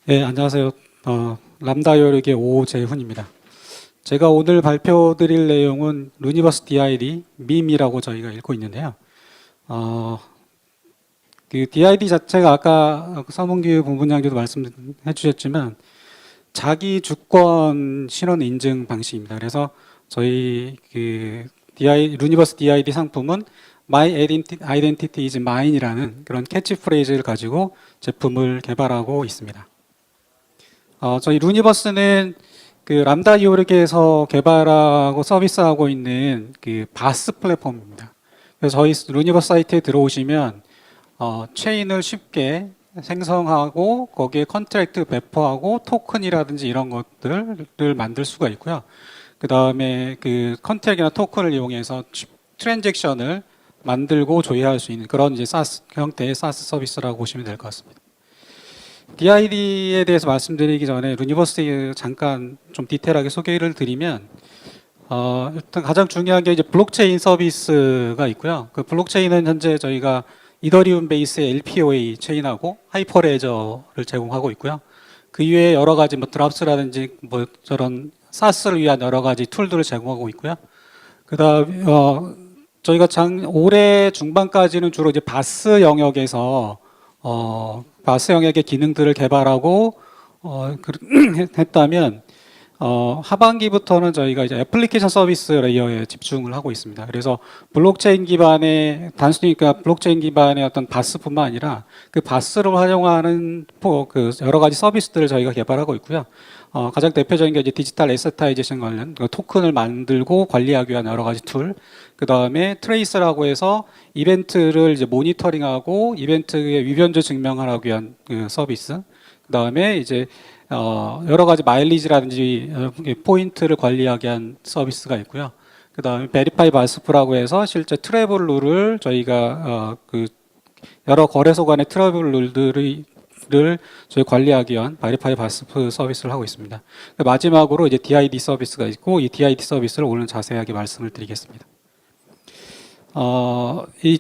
네, 안녕하세요. 람다 요력의 오재훈입니다. 제가 오늘 발표드릴 내용은 루니버스 DID, 밈이라고 저희가 읽고 있는데요. 그 DID 자체가 아까 서문규 본부장님도 말씀해 주셨지만 자기 주권 신원 인증 방식입니다. 그래서 저희 루니버스 DID 상품은 My Identity is Mine이라는 그런 캐치프레이즈를 가지고 제품을 개발하고 있습니다. 저희 루니버스는 그 람다 요르게에서 개발하고 서비스하고 있는 그 바스 플랫폼입니다. 그래서 저희 루니버스 사이트에 들어오시면 체인을 쉽게 생성하고 거기에 컨트랙트 배포하고 토큰이라든지 이런 것들을 만들 수가 있고요. 그 다음에 그 컨트랙이나 토큰을 이용해서 트랜잭션을 만들고 조회할 수 있는 그런 이제 사스 형태의 사스 서비스라고 보시면 될 것 같습니다. DID에 대해서 말씀드리기 전에 루니버스 잠깐 좀 디테일하게 소개를 드리면 일단 가장 중요한 게 이제 블록체인 서비스가 있고요. 그 블록체인은 현재 저희가 이더리움 베이스의 LPOA 체인하고 하이퍼레저를 제공하고 있고요. 그 이외에 여러 가지 뭐 드랍스라든지 뭐 저런 사스를 위한 여러 가지 툴들을 제공하고 있고요. 그다음 저희가 올해 중반까지는 주로 이제 바스 영역에서 바스 영역의 기능들을 개발하고 했다면 하반기부터는 저희가 이제 애플리케이션 서비스 레이어에 집중을 하고 있습니다. 그래서 블록체인 기반의 단순히 그러니까 블록체인 기반의 어떤 바스뿐만 아니라 그 바스를 활용하는 그 여러 가지 서비스들을 저희가 개발하고 있고요. 가장 대표적인 게 이제 디지털 에세타이제이션 관련 토큰을 만들고 관리하기 위한 여러 가지 툴, 그 다음에 트레이스라고 해서 이벤트를 이제 모니터링하고 이벤트의 위변조 증명을 하기 위한 그 서비스, 그 다음에 이제 여러 가지 마일리지라든지 포인트를 관리하기 위한 서비스가 있고요. 그 다음에 베리파이 바스프라고 해서 실제 트래블 룰을 저희가 그 여러 거래소 간의 트래블 룰들을 저희 관리하기 위한 베리파이 바스프 서비스를 하고 있습니다. 마지막으로 이제 DID 서비스가 있고 이 DID 서비스를 오늘 자세하게 말씀을 드리겠습니다. 이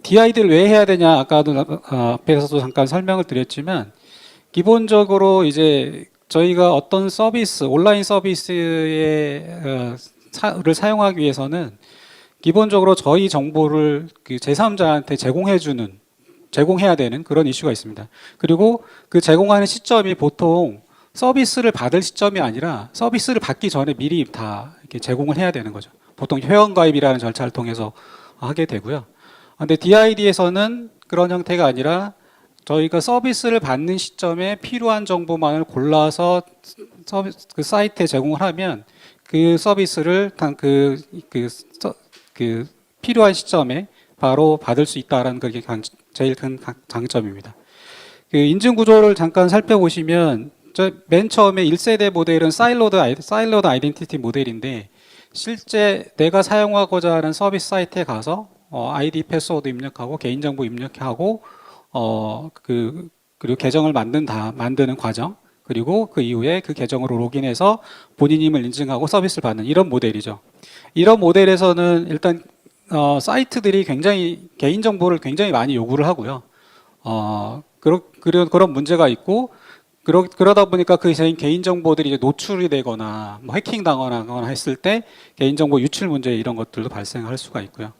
DID를 왜 해야 되냐 아까도 앞에서도 잠깐 설명을 드렸지만 기본적으로 이제 저희가 어떤 서비스, 온라인 서비스를 사용하기 위해서는 기본적으로 저희 정보를 그 제3자한테 제공해야 되는 그런 이슈가 있습니다. 그리고 그 제공하는 시점이 보통 서비스를 받을 시점이 아니라 서비스를 받기 전에 미리 다 이렇게 제공을 해야 되는 거죠. 보통 회원가입이라는 절차를 통해서 하게 되고요. 근데 DID에서는 그런 형태가 아니라 저희가 서비스를 받는 시점에 필요한 정보만을 골라서 그 사이트에 제공을 하면 그 서비스를 필요한 시점에 바로 받을 수 있다라는 게 제일 큰 장점입니다. 그 인증 구조를 잠깐 살펴보시면 맨 처음에 1세대 모델은 사일로드 아이덴티티 모델인데 실제 내가 사용하고자 하는 서비스 사이트에 가서 아이디 패스워드 입력하고 개인정보 입력하고 그리고 계정을 만드는 과정, 그리고 그 이후에 그 계정으로 로그인해서 본인임을 인증하고 서비스를 받는 이런 모델이죠. 이런 모델에서는 일단 사이트들이 굉장히 개인정보를 굉장히 많이 요구를 하고요. 그런 문제가 있고 그러다 보니까 그 개인정보들이 이제 노출이 되거나 뭐 해킹 당하거나 했을 때 개인정보 유출 문제 이런 것들도 발생할 수가 있고요.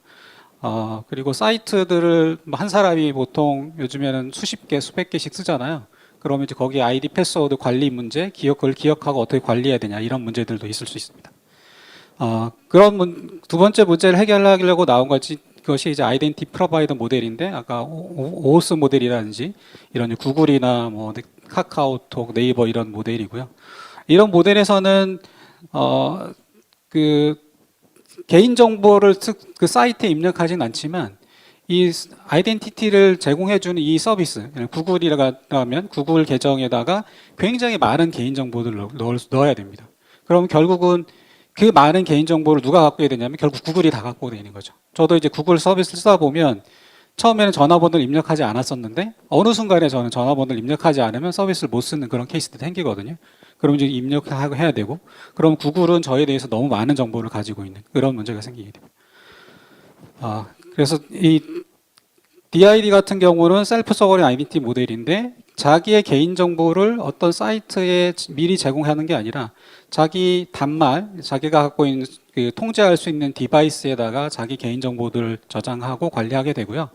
그리고 사이트들을 한 사람이 보통 요즘에는 수십 개, 수백 개씩 쓰잖아요. 그러면 이제 거기 아이디 패스워드 관리 문제, 그걸 기억하고 어떻게 관리해야 되냐 이런 문제들도 있을 수 있습니다. 그런 두 번째 문제를 해결하려고 나온 것이 이제 아이덴티 프로바이더 모델인데 아까 오오스 모델이라든지 이런 구글이나 뭐 카카오톡, 네이버 이런 모델이고요. 이런 모델에서는 개인 정보를 그 사이트에 입력하진 않지만 이 아이덴티티를 제공해주는 이 서비스, 구글이라면 구글 계정에다가 굉장히 많은 개인 정보들을 넣어야 됩니다. 그럼 결국은 그 많은 개인 정보를 누가 갖고 해야 되냐면 결국 구글이 다 갖고 되는 거죠. 저도 이제 구글 서비스를 쓰다 보면 처음에는 전화번호를 입력하지 않았었는데 어느 순간에 저는 전화번호를 입력하지 않으면 서비스를 못 쓰는 그런 케이스들이 생기거든요. 그럼 이제 입력하고 해야 되고, 그럼 구글은 저에 대해서 너무 많은 정보를 가지고 있는 그런 문제가 생기게 됩니다. 그래서 이 DID 같은 경우는 셀프 서버링 아이덴티티 모델인데 자기의 개인 정보를 어떤 사이트에 미리 제공하는 게 아니라 자기 단말, 자기가 갖고 있는 그 통제할 수 있는 디바이스에다가 자기 개인 정보들을 저장하고 관리하게 되고요.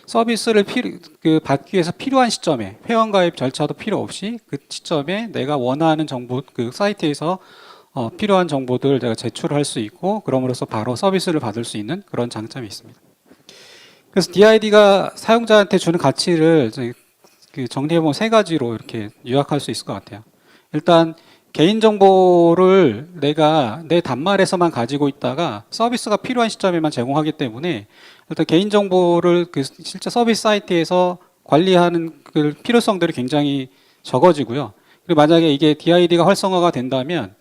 서비스를 받기 위해서 필요한 시점에 회원가입 절차도 필요 없이 그 시점에 내가 원하는 정보, 그 사이트에서 필요한 정보들을 내가 제출할 수 있고, 그럼으로써 바로 서비스를 받을 수 있는 그런 장점이 있습니다. 그래서 DID가 사용자한테 주는 가치를 정리해보면 세 가지로 이렇게 요약할 수 있을 것 같아요. 일단 개인정보를 내가 내 단말에서만 가지고 있다가 서비스가 필요한 시점에만 제공하기 때문에 일단 개인정보를 그 실제 서비스 사이트에서 관리하는 그 필요성들이 굉장히 적어지고요. 그리고 만약에 이게 DID가 활성화가 된다면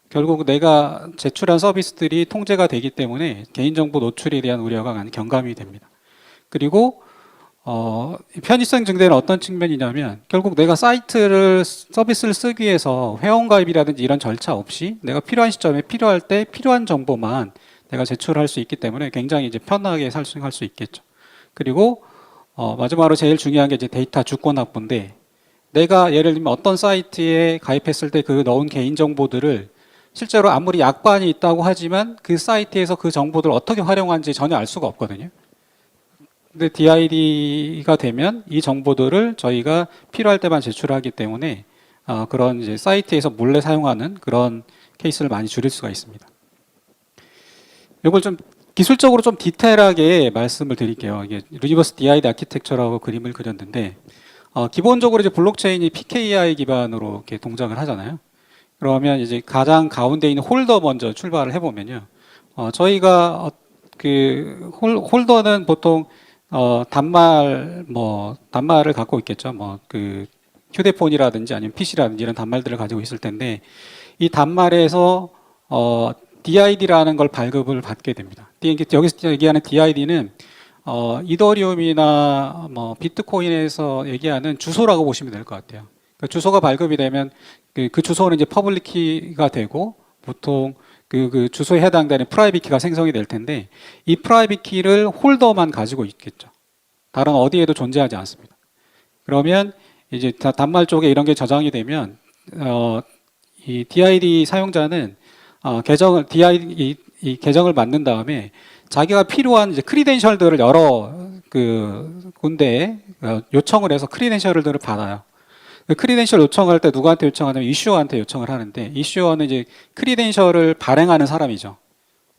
결국 내가 제출한 서비스들이 통제가 되기 때문에 개인정보 노출에 대한 우려가 많이 경감이 됩니다. 그리고 편의성 증대는 어떤 측면이냐면 결국 내가 서비스를 쓰기 위해서 회원가입이라든지 이런 절차 없이 내가 필요한 시점에 필요할 때 필요한 정보만 내가 제출할 수 있기 때문에 굉장히 이제 편하게 할 수 있겠죠. 그리고 마지막으로 제일 중요한 게 이제 데이터 주권 확보인데, 내가 예를 들면 어떤 사이트에 가입했을 때 그 넣은 개인 정보들을 실제로 아무리 약관이 있다고 하지만 그 사이트에서 그 정보들을 어떻게 활용하는지 전혀 알 수가 없거든요. 근데 DID가 되면 이 정보들을 저희가 필요할 때만 제출하기 때문에 그런 이제 사이트에서 몰래 사용하는 그런 케이스를 많이 줄일 수가 있습니다. 이걸 좀 기술적으로 좀 디테일하게 말씀을 드릴게요. 이게 유니버스 DID 아키텍처라고 그림을 그렸는데, 기본적으로 이제 블록체인이 PKI 기반으로 이렇게 동작을 하잖아요. 그러면 이제 가장 가운데 있는 홀더 먼저 출발을 해보면요. 저희가 그 홀더는 보통 단말을 갖고 있겠죠. 그 휴대폰이라든지 아니면 PC라든지 이런 단말들을 가지고 있을 텐데, 이 단말에서 DID라는 걸 발급을 받게 됩니다. 여기서 얘기하는 DID는 이더리움이나 비트코인에서 얘기하는 주소라고 보시면 될 것 같아요. 그러니까 주소가 발급이 되면 그 주소는 이제 퍼블릭 키가 되고, 보통 그 주소에 해당되는 프라이빗 키가 생성이 될 텐데, 이 프라이빗 키를 홀더만 가지고 있겠죠. 다른 어디에도 존재하지 않습니다. 그러면 이제 단말 쪽에 이런 게 저장이 되면 이 DID 사용자는 이 계정을 만든 다음에 자기가 필요한 이제 크리덴셜들을 여러 그 군데에 요청을 해서 크리덴셜들을 받아요. 크리덴셜 요청할 때 누구한테 요청하냐면 이슈어한테 요청을 하는데, 이슈어는 이제 크리덴셜을 발행하는 사람이죠.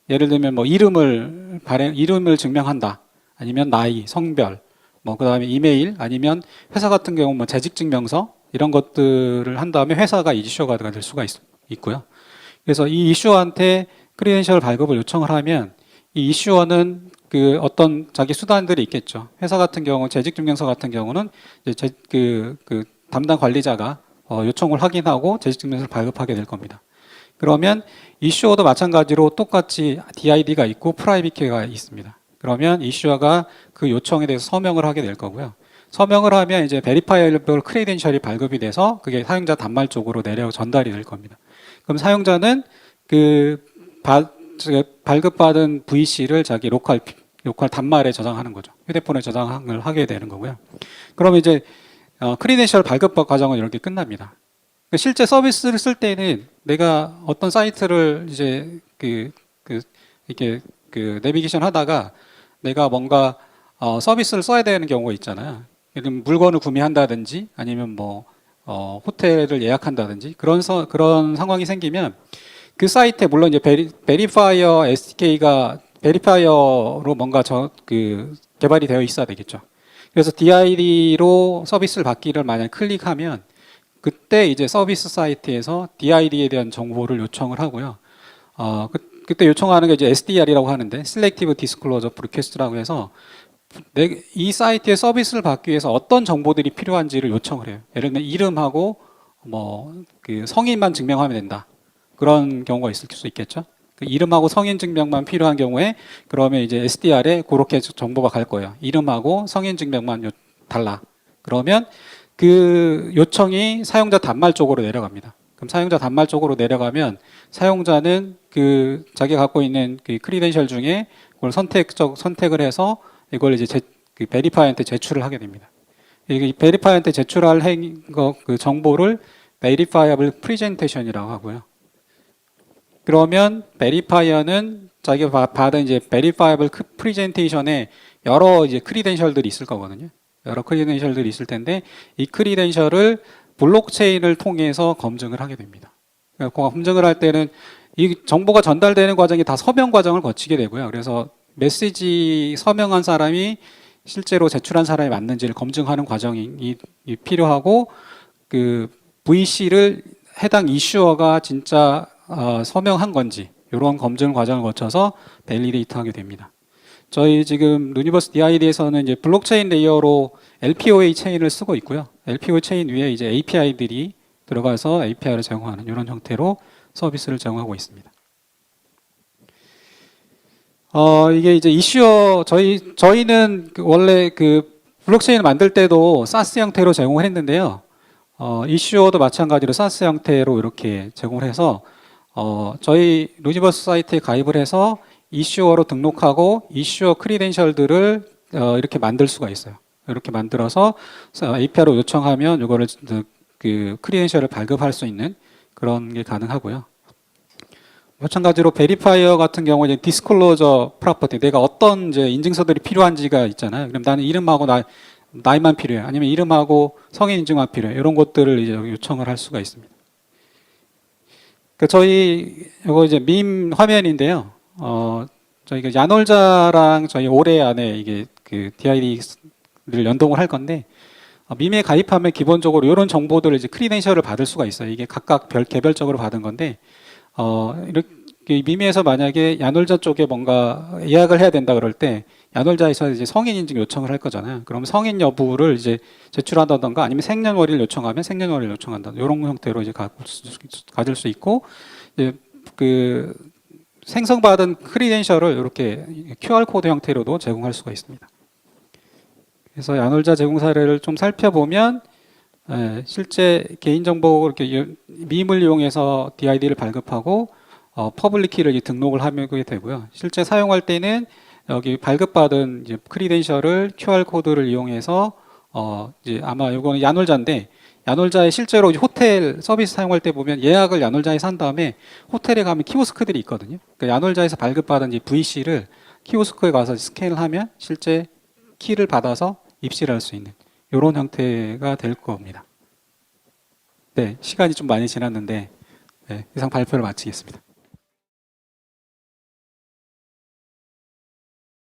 예를 들면 이름을 증명한다. 아니면 나이, 성별, 그다음에 이메일, 아니면 회사 같은 경우 재직증명서 이런 것들을 한 다음에 회사가 이슈어가 될 수가 있고요. 그래서 이 이슈어한테 크리덴셜 발급을 요청을 하면 이 이슈어는 그 어떤 자기 수단들이 있겠죠. 회사 같은 경우 재직증명서 같은 경우는 이제 그 담당 관리자가 요청을 확인하고 재직증명서를 발급하게 될 겁니다. 그러면 이슈어도 마찬가지로 똑같이 DID가 있고 프라이빗 키가 있습니다. 그러면 이슈어가 그 요청에 대해서 서명을 하게 될 거고요. 서명을 하면 이제 베리파이어블 크레덴셜이 발급이 돼서 그게 사용자 단말 쪽으로 전달이 될 겁니다. 그럼 사용자는 발급받은 VC를 자기 로컬 단말에 저장하는 거죠. 휴대폰에 저장을 하게 되는 거고요. 그럼 이제 크리덴셜 발급 과정은 이렇게 끝납니다. 실제 서비스를 쓸 때는 내가 어떤 사이트를 이제 이렇게 내비게이션 하다가 내가 뭔가 서비스를 써야 되는 경우가 있잖아요. 예를 들면 물건을 구매한다든지 아니면 호텔을 예약한다든지 그런 상황이 생기면 그 사이트에 물론 이제 베리파이어 SDK가 베리파이어로 뭔가 개발이 되어 있어야 되겠죠. 그래서 DID로 서비스를 받기를 만약 클릭하면 그때 이제 서비스 사이트에서 DID에 대한 정보를 요청을 하고요. 그때 요청하는 게 이제 SDR이라고 하는데 Selective Disclosure Request라고 해서 이 사이트의 서비스를 받기 위해서 어떤 정보들이 필요한지를 요청을 해요. 예를 들면 이름하고 그 성인만 증명하면 된다. 그런 경우가 있을 수 있겠죠. 그 이름하고 성인 증명만 필요한 경우에 그러면 이제 SDR에 그렇게 정보가 갈 거예요. 이름하고 성인 증명만 달라. 그러면 그 요청이 사용자 단말 쪽으로 내려갑니다. 그럼 사용자 단말 쪽으로 내려가면 사용자는 자기가 갖고 있는 그 크리덴셜 중에 그걸 선택을 해서 이걸 이제 그 베리파이한테 제출을 하게 됩니다. 이게 베리파이어한테 제출할 그 정보를 verifiable presentation이라고 하고요. 그러면 베리파이어는 자기가 받은 이제 verifiable presentation에 여러 이제 크리덴셜들이 있을 거거든요. 여러 크리덴셜들이 있을 텐데 이 크리덴셜을 블록체인을 통해서 검증을 하게 됩니다. 그러니까 검증을 할 때는 이 정보가 전달되는 과정이 다 서명 과정을 거치게 되고요. 그래서 메시지 서명한 사람이 실제로 제출한 사람이 맞는지를 검증하는 과정이 필요하고 그 VC를 해당 이슈어가 진짜 서명한 건지 이런 검증 과정을 거쳐서 밸리데이트하게 됩니다. 저희 지금 유니버스 DID에서는 이제 블록체인 레이어로 LPOA 체인을 쓰고 있고요. LPOA 체인 위에 이제 API들이 들어가서 API를 제공하는 이런 형태로 서비스를 제공하고 있습니다. 이게 이제 이슈어 저희는 원래 그 블록체인을 만들 때도 사스 형태로 제공을 했는데요. 이슈어도 마찬가지로 사스 형태로 이렇게 제공을 해서 저희 루니버스 사이트에 가입을 해서 이슈어로 등록하고 이슈어 크리덴셜들을 이렇게 만들 수가 있어요. 이렇게 만들어서 API로 요청하면 이거를 그 크리덴셜을 발급할 수 있는 그런 게 가능하고요. 마찬가지로 베리파이어 같은 경우는 디스클로저 프로퍼티, 내가 어떤 이제 인증서들이 필요한지가 있잖아요. 그럼 나는 이름하고 나이만 필요해, 아니면 이름하고 성인 인증만 필요해, 이런 것들을 이제 요청을 할 수가 있습니다. 저희 이거 이제 밈 화면인데요. 저희가 야놀자랑 저희 올해 안에 이게 그 DID를 연동을 할 건데 밈에 가입하면 기본적으로 이런 정보들을 이제 크리덴셜을 받을 수가 있어요. 이게 각각 개별적으로 받은 건데 이렇게 밈에서 만약에 야놀자 쪽에 뭔가 예약을 해야 된다 그럴 때 야놀자에서 이제 성인 인증 요청을 할 거잖아요. 그럼 성인 여부를 이제 제출한다던가 아니면 생년월일을 요청하면 생년월일을 요청한다. 이런 형태로 이제 가질 수 있고 이제 그 생성받은 크리덴셜을 이렇게 QR 코드 형태로도 제공할 수가 있습니다. 그래서 야놀자 제공 사례를 좀 살펴보면 실제 개인정보 이렇게 밈을 이용해서 DID를 발급하고 퍼블릭 키를 등록을 하게 되고요. 실제 사용할 때는 여기 발급받은 이제 크리덴셜을 QR 코드를 이용해서 이제 아마 이거는 야놀자인데 야놀자에 실제로 호텔 서비스 사용할 때 보면 예약을 야놀자에서 한 다음에 호텔에 가면 키오스크들이 있거든요. 그러니까 야놀자에서 발급받은 이 VC를 키오스크에 가서 스캔을 하면 실제 키를 받아서 입실할 수 있는 이런 형태가 될 겁니다. 네, 시간이 좀 많이 지났는데 이상 발표를 마치겠습니다.